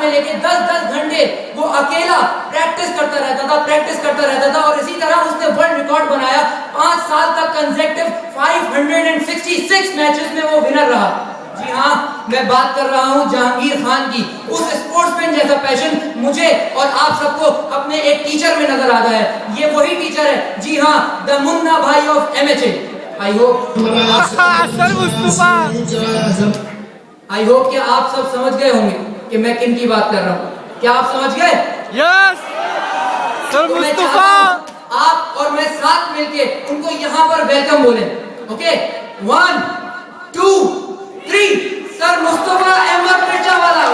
में लेके 10-10 घंटे वो अकेला प्रैक्टिस करता रहता था और इसी तरह उसने वर्ल्ड रिकॉर्ड बनाया। 5 साल तक कंसेक्टिव 566 मैचेस में वो विनर रहा। जी हाँ, मैं बात कर रहा हूँ जहांगीर खान की। उस स्पोर्ट्समैन जैसा पैशन मुझे और आप सबको अपने एक टीचर में नजर आता है। ये वही टीचर है, जी हाँ, द मुन्ना भाई ऑफ MHA। आई होप कि आप सब समझ गए होंगे कि मैं किन की बात कर रहा हूँ। क्या आप समझ गए? Yes sir Mustafa. आप और मैं साथ मिलके उनको यहाँ पर वेलकम बोले। Okay, 1 2 3, sir Mustafa Ahmed Mirzawala.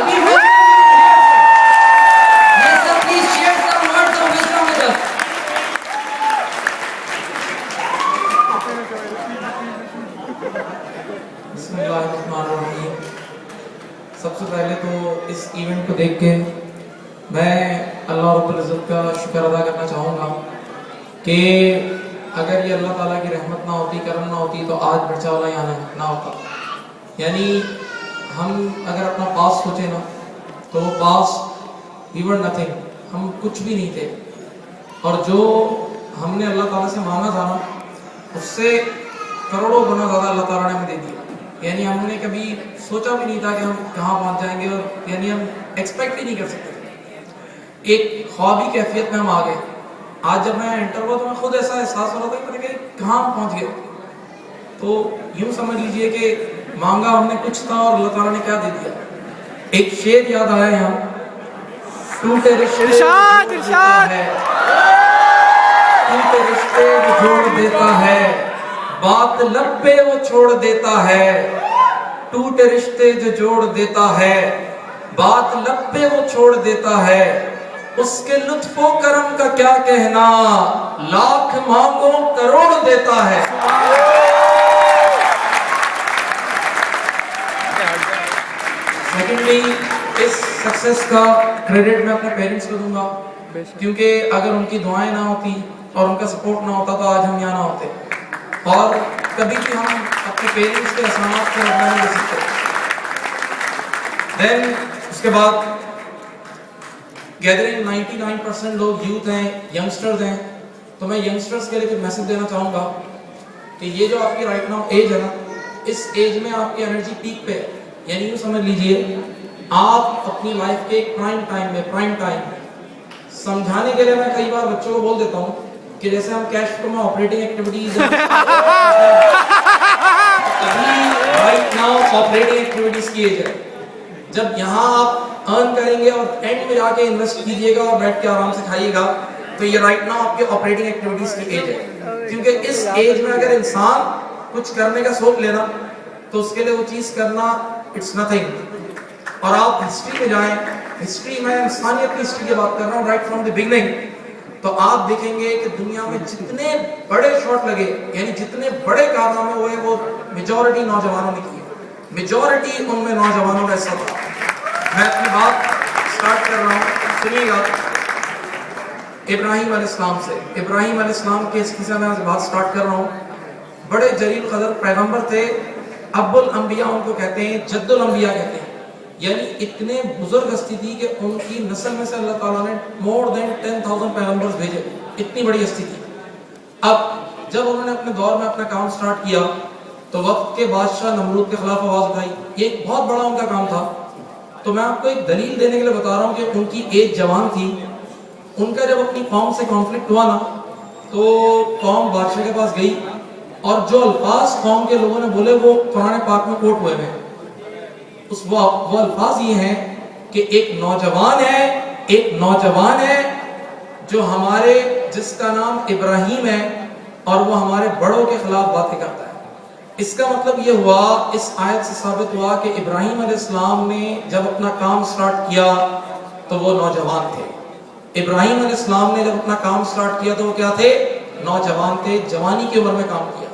Yes sir, please share some words of wisdom with us. बिस्मिल्लाहिर्रहमानिर्रहीम। सबसे पहले तो इस इवेंट को देख के मैं अल्लाह रब्बुल इज़्ज़त का शुक्र अदा करना चाहूँगा कि अगर ये अल्लाह ताला की रहमत ना होती, करम ना होती, तो आज मिर्जावाला यहाँ ना होता। यानी हम अगर अपना पास सोचे ना, तो वो पास वी वर नथिंग, हम कुछ भी नहीं थे। और जो हमने अल्लाह ताला से मांगा था ना, उससे करोड़ों गुना ज़्यादा अल्लाह ताला ने हमें दे दिया। यानी हमने कभी सोचा भी नहीं था कि हम कहाँ पहुँच जाएंगे, और यानी हम एक्सपेक्ट ही नहीं कर सकते। एक ख्वाबी कैफियत में हम आ गए। आज जब मैं एंटर हुआ तो मैं खुद ऐसा एहसास हो रहा था कि पता नहीं कहाँ हम पहुँच गए। तो यूँ समझ लीजिए कि मांगा हमने कुछ था और अल्लाह ताला ने क्या दे दिया। एक शेर याद आया यहाँ, टूटे रिश्ते इरशाद इरशाद है, टूटे रिश्ते वो जोड़ देता है, बात लब पे वो छोड़ देता है। टूटे रिश्ते जो जोड़ देता है, बात लब पे वो छोड़ देता है। उसके लुत्फो करम का क्या कहना, लाख मांगो करोड़ देता है। सेकेंडली, इस सक्सेस का क्रेडिट मैं अपने पेरेंट्स को दूंगा, क्योंकि अगर उनकी दुआएं ना होती और उनका सपोर्ट ना होता तो आज हम यहाँ ना होते। और कभी भी हम अपने पेरेंट्स के एहसानात को रखना नहीं दे सकते। देन उसके बाद गैदरिंग 99% लोग यूथ हैं, यंगस्टर्स हैं। तो मैं यंगस्टर्स के लिए कुछ मैसेज देना चाहूँगा कि ये जो आपकी राइट नाउ एज है ना, इस एज में आपकी एनर्जी पीक पे है। यानी यूँ समझ लीजिए, आप अपनी लाइफ के प्राइम टाइम समझाने के लिए मैं कई बार बच्चों को बोल देता हूँ कि जैसे हम कैश फ्लो में operating activities right now operating activities की एज है। जब यहाँ आप अर्न करेंगे और एंड में जाके इन्वेस्ट कीजिएगा और बैठ के आराम से खाइएगा, तो ये राइट नाउ आपकी ऑपरेटिंग एक्टिविटीज की एज है। क्योंकि इस एज में अगर इंसान कुछ करने का सोच लेना, तो उसके लिए वो चीज करना इट्स नथिंग। और आप हिस्ट्री में जाएं, हिस्ट्री में इंसानियत की हिस्ट्री की बात कर रहा हूँ, राइट फ्रॉम द बिगनिंग, तो आप देखेंगे कि दुनिया में जितने बड़े शॉट लगे, यानी जितने बड़े कारनामे हुए, वो मेजॉरिटी नौजवानों ने किए। मेजॉरिटी उनमें नौजवानों का हिस्सा था। मैं अपनी बात स्टार्ट कर रहा हूँ, सुनिएगा। इब्राहिम अलैहिस्सलाम से, इब्राहिम अलैहिस्सलाम के हिस्से से मैं बात स्टार्ट कर रहा हूँ। बड़े जलील कदर पैगंबर थे, अब्बुल अंबिया उनको कहते हैं, जद्दुल अंबिया कहते हैं। यानी इतने बुजुर्ग हस्ती थी कि उनकी नस्ल में से अल्लाह ताला ने मोर देन 10,000 पैगंबर्स भेजे। इतनी बड़ी हस्ती थी। अब जब उन्होंने अपने दौर में अपना काम स्टार्ट किया, तो वक्त के बादशाह नमरूद के खिलाफ आवाज उठाई। ये एक बहुत बड़ा उनका काम था। तो मैं आपको एक दलील देने के लिए बता रहा हूँ कि उनकी एज जवान थी। उनका जब अपनी कौम से कॉन्फ्लिक्ट हुआ ना, तो कौम बादशाह के पास गई और जो अल्फाज कौम के लोगों ने बोले वो कुरान पाक में कोट हुए हैं। वो अल्फाज ये हैं कि एक नौजवान है जो हमारे, जिसका नाम इब्राहिम है, और वो हमारे बड़ों के खिलाफ बातें करता है। इसका मतलब ये हुआ, इस आयत से साबित हुआ कि इब्राहिम अलैहिस्सलाम ने जब अपना काम स्टार्ट किया तो वो नौजवान थे। इब्राहिम अलैहिस्सलाम ने जब अपना काम स्टार्ट किया तो वो क्या थे? नौजवान थे, जवानी की उम्र में काम किया।